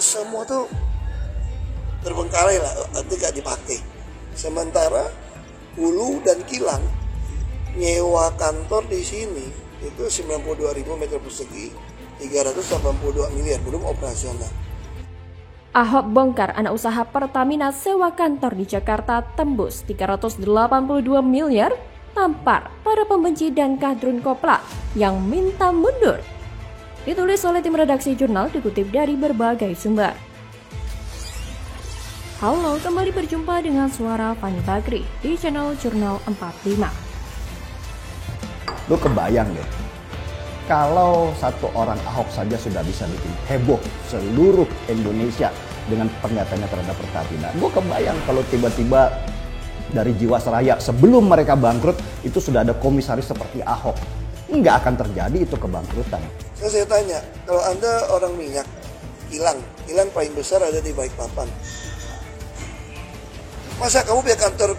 semua tuh terbengkalai lah, nanti gak dipakai. Sementara Hulu dan Kilang nyewa kantor di sini itu 92.000 meter persegi, 382 miliar, belum operasional. Ahok bongkar anak usaha Pertamina sewa kantor di Jakarta tembus 382 miliar, tampar para pembenci dan kadrun kopla yang minta mundur. Ditulis oleh tim redaksi jurnal, dikutip dari berbagai sumber. Halo, kembali berjumpa dengan suara Fani Bakri di channel Jurnal 45. Lu kebayang deh, kalau satu orang Ahok saja sudah bisa bikin heboh seluruh Indonesia dengan pernyataannya terhadap Pertamina. Gue kebayang kalau tiba-tiba dari Jiwasraya sebelum mereka bangkrut itu sudah ada komisaris seperti Ahok. Nggak akan terjadi itu kebangkrutan. Saya tanya, kalau Anda orang minyak, Kilang paling besar ada di Balikpapan. Masa kamu punya kantor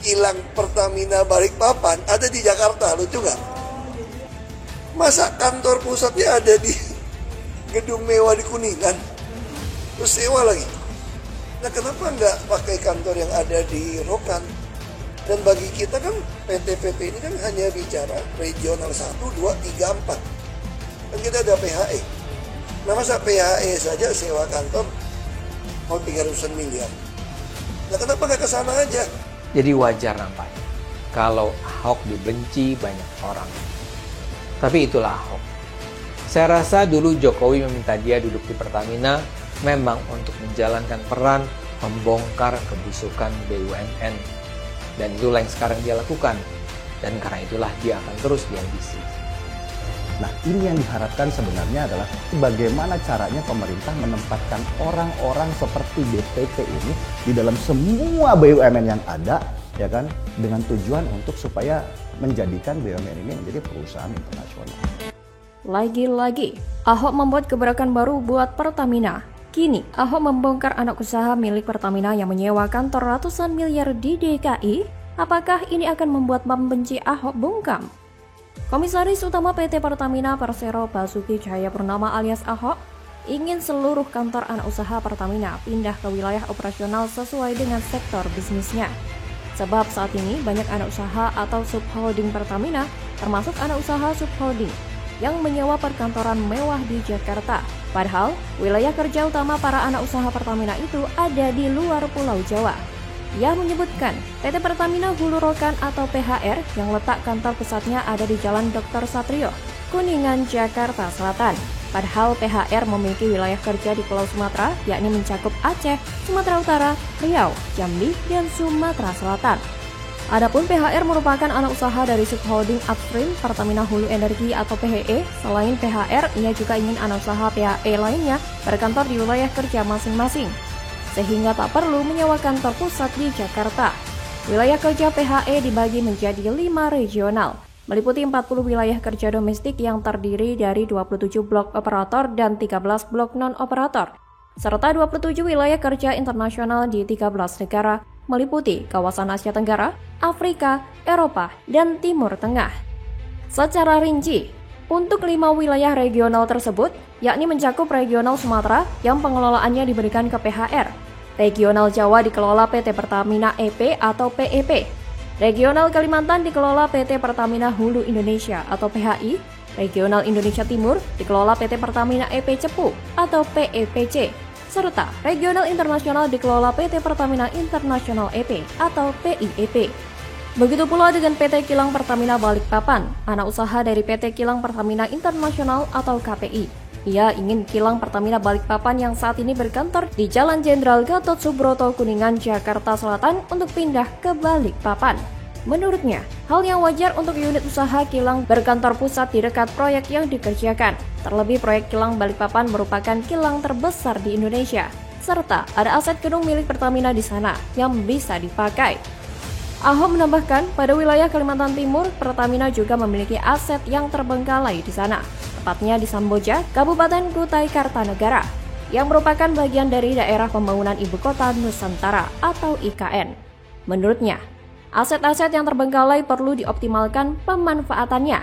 Kilang Pertamina Balikpapan ada di Jakarta, lucu nggak? Masa kantor pusatnya ada di gedung mewah di Kuningan, terus sewa lagi? Nah, kenapa nggak pakai kantor yang ada di Rokan? Dan bagi kita kan PT-PT ini kan hanya bicara regional 1, 2, 3, 4. Kan kita ada PHE. Nah, masa PHE saja sewa kantor mau 300 miliar? Nah, kenapa nggak ke sana aja? Jadi wajar nampaknya kalau Ahok dibenci banyak orang. Tapi itulah Ahok. Saya rasa dulu Jokowi meminta dia duduk di Pertamina memang untuk menjalankan peran membongkar kebusukan BUMN. Dan itulah yang sekarang dia lakukan. Dan karena itulah dia akan terus dihabisi. Nah, ini yang diharapkan sebenarnya adalah bagaimana caranya pemerintah menempatkan orang-orang seperti BPT ini di dalam semua BUMN yang ada, ya kan, dengan tujuan untuk supaya menjadikan BUMN ini menjadi perusahaan internasional. Lagi-lagi, Ahok membuat gebrakan baru buat Pertamina. Kini, Ahok membongkar anak usaha milik Pertamina yang menyewa kantor ratusan miliar di DKI. Apakah ini akan membuat pembenci Ahok bungkam? Komisaris Utama PT Pertamina Persero Basuki Cahayapurnama alias Ahok ingin seluruh kantor anak usaha Pertamina pindah ke wilayah operasional sesuai dengan sektor bisnisnya. Sebab saat ini banyak anak usaha atau subholding Pertamina, termasuk anak usaha subholding, yang menyewa perkantoran mewah di Jakarta. Padahal, wilayah kerja utama para anak usaha Pertamina itu ada di luar Pulau Jawa. Ia menyebutkan PT Pertamina Hulu Rokan atau PHR yang letak kantor pusatnya ada di Jalan Dr. Satrio, Kuningan, Jakarta Selatan. Padahal PHR memiliki wilayah kerja di Pulau Sumatera, yakni mencakup Aceh, Sumatera Utara, Riau, Jambi, dan Sumatera Selatan. Adapun PHR merupakan anak usaha dari subholding upstream Pertamina Hulu Energi atau PHE. Selain PHR, ia juga ingin anak usaha PHE lainnya berkantor di wilayah kerja masing-masing, sehingga tak perlu menyewa kantor pusat di Jakarta. Wilayah kerja PHE dibagi menjadi 5 regional, meliputi 40 wilayah kerja domestik yang terdiri dari 27 blok operator dan 13 blok non-operator, serta 27 wilayah kerja internasional di 13 negara, meliputi kawasan Asia Tenggara, Afrika, Eropa, dan Timur Tengah. Secara rinci, untuk 5 wilayah regional tersebut, yakni mencakup regional Sumatera yang pengelolaannya diberikan ke PHR, regional Jawa dikelola PT Pertamina EP atau PEP, regional Kalimantan dikelola PT Pertamina Hulu Indonesia atau PHI, regional Indonesia Timur dikelola PT Pertamina EP Cepu atau PEPC, serta regional internasional dikelola PT Pertamina International EP atau PIEP. Begitu pula dengan PT Kilang Pertamina Balikpapan, anak usaha dari PT Kilang Pertamina International atau KPI. Ia ingin Kilang Pertamina Balikpapan yang saat ini berkantor di Jalan Jenderal Gatot Subroto Kuningan, Jakarta Selatan untuk pindah ke Balikpapan. Menurutnya, hal yang wajar untuk unit usaha kilang berkantor pusat di dekat proyek yang dikerjakan. Terlebih proyek Kilang Balikpapan merupakan kilang terbesar di Indonesia, serta ada aset gedung milik Pertamina di sana yang bisa dipakai. Ahok menambahkan, pada wilayah Kalimantan Timur, Pertamina juga memiliki aset yang terbengkalai di sana, tepatnya di Samboja, Kabupaten Kutai Kartanegara, yang merupakan bagian dari daerah pembangunan Ibu Kota Nusantara atau IKN. Menurutnya, aset-aset yang terbengkalai perlu dioptimalkan pemanfaatannya.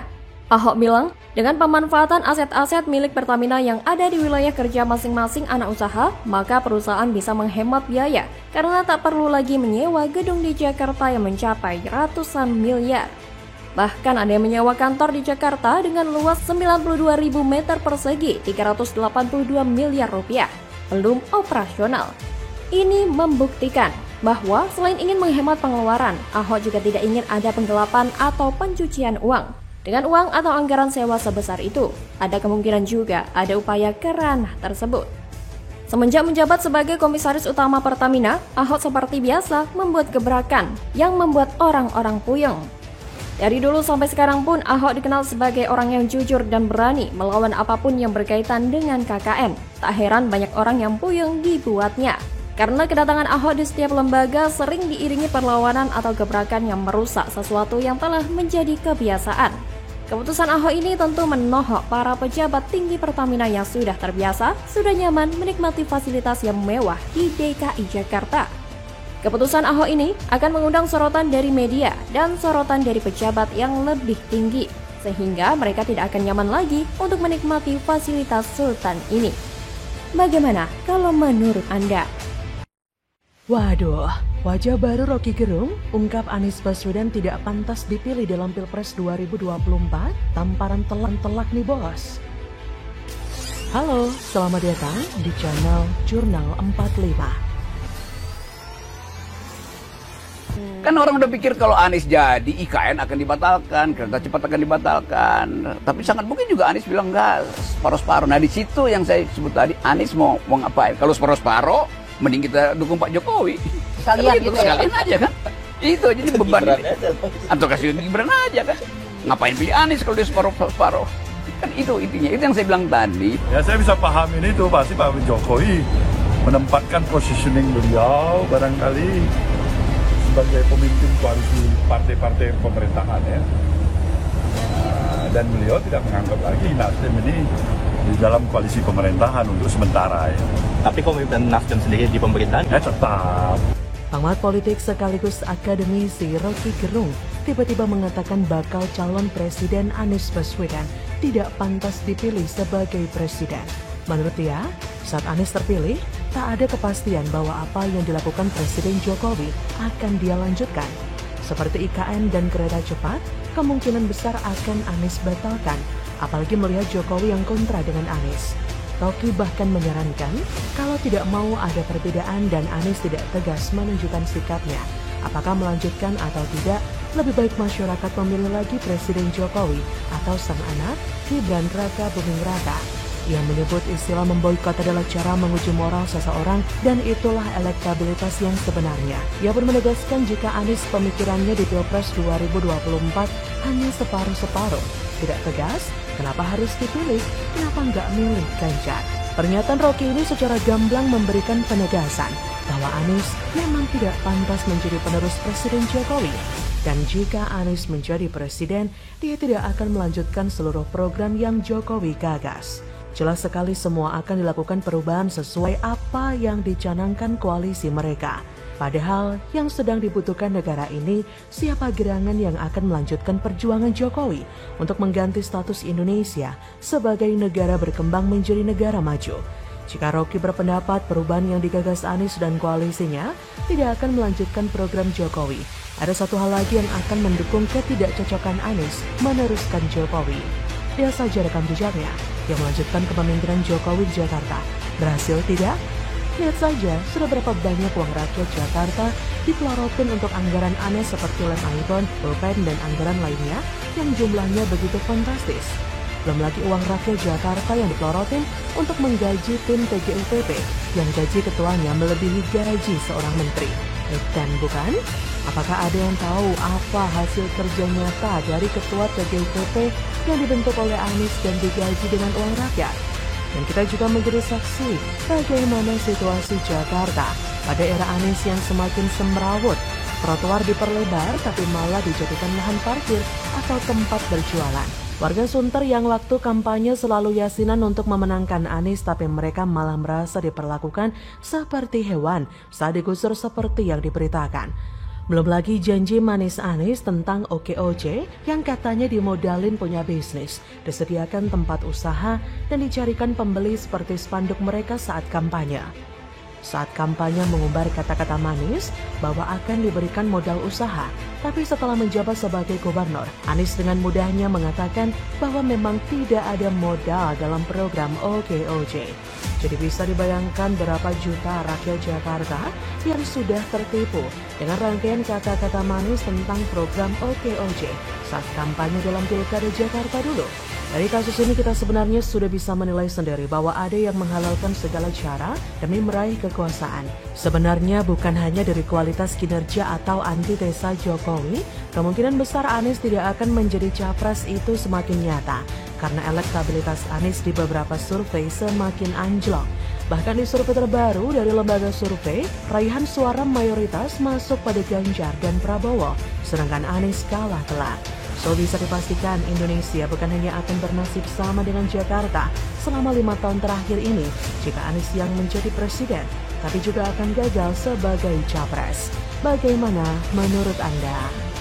Ahok bilang, dengan pemanfaatan aset-aset milik Pertamina yang ada di wilayah kerja masing-masing anak usaha, maka perusahaan bisa menghemat biaya karena tak perlu lagi menyewa gedung di Jakarta yang mencapai ratusan miliar. Bahkan ada yang menyewa kantor di Jakarta dengan luas 92.000 meter persegi, 382 miliar rupiah, belum operasional. Ini membuktikan bahwa selain ingin menghemat pengeluaran, Ahok juga tidak ingin ada penggelapan atau pencucian uang. Dengan uang atau anggaran sewa sebesar itu, ada kemungkinan juga ada upaya ke ranah tersebut. Semenjak menjabat sebagai komisaris utama Pertamina, Ahok seperti biasa membuat gebrakan yang membuat orang-orang puyeng. Dari dulu sampai sekarang pun Ahok dikenal sebagai orang yang jujur dan berani melawan apapun yang berkaitan dengan KKN. Tak heran banyak orang yang puyeng dibuatnya. Karena kedatangan Ahok di setiap lembaga sering diiringi perlawanan atau gebrakan yang merusak sesuatu yang telah menjadi kebiasaan. Keputusan Ahok ini tentu menohok para pejabat tinggi Pertamina yang sudah terbiasa, sudah nyaman menikmati fasilitas yang mewah di DKI Jakarta. Keputusan Ahok ini akan mengundang sorotan dari media dan sorotan dari pejabat yang lebih tinggi, sehingga mereka tidak akan nyaman lagi untuk menikmati fasilitas sultan ini. Bagaimana kalau menurut Anda? Waduh, wajah baru Rocky Gerung ungkap Anies Baswedan tidak pantas dipilih dalam Pilpres 2024, tamparan telak nih bos. Halo, selamat datang di channel Jurnal 45. Kan orang udah pikir kalau Anies jadi IKN akan dibatalkan, kereta cepat akan dibatalkan. Tapi sangat mungkin juga Anies bilang enggak, separuh-separuh. Nah di situ yang saya sebut tadi, Anies mau ngapain? Kalau separuh-separuh, mending kita dukung Pak Jokowi. Sekalian gitu sekalian aja kan. Itu jadi beban. Atau kasih Gibran aja kan. Ngapain pilih Anies kalau dia separuh-separuh? Kan itu intinya. Itu yang saya bilang tadi. Ya saya bisa pahamin itu, pasti Pak Jokowi menempatkan positioning beliau barangkali sebagai pemimpin koalisi partai-partai pemerintahan ya. Dan beliau tidak menganggap lagi Nasdem ini di dalam koalisi pemerintahan untuk sementara ya. Tapi komitmen Nasdem sendiri di pemerintahan? Ya tetap. Pengamat politik sekaligus akademisi Rocky Gerung tiba-tiba mengatakan bakal calon presiden Anies Baswedan tidak pantas dipilih sebagai presiden. Menurut dia, saat Anies terpilih, tak ada kepastian bahwa apa yang dilakukan Presiden Jokowi akan dia lanjutkan. Seperti IKN dan kereta cepat, kemungkinan besar akan Anies batalkan, apalagi melihat Jokowi yang kontra dengan Anies. Rocky bahkan menyarankan kalau tidak mau ada perbedaan dan Anies tidak tegas menunjukkan sikapnya, apakah melanjutkan atau tidak, lebih baik masyarakat memilih lagi Presiden Jokowi atau sang anak Gibran Raka Buming Raka. Ia menyebut istilah memboikot adalah cara menguji moral seseorang dan itulah elektabilitas yang sebenarnya. Ia pun menegaskan jika Anies pemikirannya di Pilpres 2024 hanya separuh-separuh. Tidak tegas, kenapa harus dipilih? Kenapa nggak milih Ganjar? Pernyataan Rocky ini secara gamblang memberikan penegasan bahwa Anies memang tidak pantas menjadi penerus Presiden Jokowi. Dan jika Anies menjadi presiden, dia tidak akan melanjutkan seluruh program yang Jokowi gagas. Jelas sekali semua akan dilakukan perubahan sesuai apa yang dicanangkan koalisi mereka. Padahal yang sedang dibutuhkan negara ini siapa gerangan yang akan melanjutkan perjuangan Jokowi untuk mengganti status Indonesia sebagai negara berkembang menjadi negara maju. Jika Rocky berpendapat perubahan yang digagas Anies dan koalisinya tidak akan melanjutkan program Jokowi, ada satu hal lagi yang akan mendukung ketidakcocokan Anies meneruskan Jokowi. Lihat saja rekam jejaknya yang melanjutkan kepemimpinan Jokowi di Jakarta. Berhasil tidak? Lihat saja sudah berapa banyak uang rakyat Jakarta dipelorotin untuk anggaran aneh seperti lem iPhone, pulpen, dan anggaran lainnya yang jumlahnya begitu fantastis. Belum lagi uang rakyat Jakarta yang dipelorotin untuk menggaji tim TGUPP yang gaji ketuanya melebihi gaji seorang menteri. Dan bukan? Apakah ada yang tahu apa hasil kerja nyata dari ketua TGUPP yang dibentuk oleh Anies dan digaji dengan uang rakyat? Dan kita juga menjadi saksi bagaimana situasi Jakarta pada era Anies yang semakin semrawut. Trotoar diperlebar tapi malah dijadikan lahan parkir atau tempat berjualan. Warga Sunter yang waktu kampanye selalu yasinan untuk memenangkan Anies tapi mereka malah merasa diperlakukan seperti hewan saat digusur seperti yang diberitakan. Belum lagi janji manis Anies tentang OKOJ yang katanya dimodalin punya bisnis, disediakan tempat usaha, dan dicarikan pembeli seperti spanduk mereka saat kampanye. Saat kampanye mengumbar kata-kata manis bahwa akan diberikan modal usaha, tapi setelah menjabat sebagai gubernur, Anies dengan mudahnya mengatakan bahwa memang tidak ada modal dalam program OKOJ. Jadi bisa dibayangkan berapa juta rakyat Jakarta yang sudah tertipu dengan rangkaian kata-kata manis tentang program OKOJ saat kampanye dalam Pilkada Jakarta dulu. Dari kasus ini kita sebenarnya sudah bisa menilai sendiri bahwa ada yang menghalalkan segala cara demi meraih kekuasaan. Sebenarnya bukan hanya dari kualitas kinerja atau antitesa Jokowi, kemungkinan besar Anies tidak akan menjadi capres itu semakin nyata. Karena elektabilitas Anies di beberapa survei semakin anjlok. Bahkan di survei terbaru dari lembaga survei, raihan suara mayoritas masuk pada Ganjar dan Prabowo, sedangkan Anies kalah telak. So bisa dipastikan Indonesia bukan hanya akan bernasib sama dengan Jakarta selama 5 tahun terakhir ini jika Anies yang menjadi presiden, tapi juga akan gagal sebagai capres. Bagaimana menurut Anda?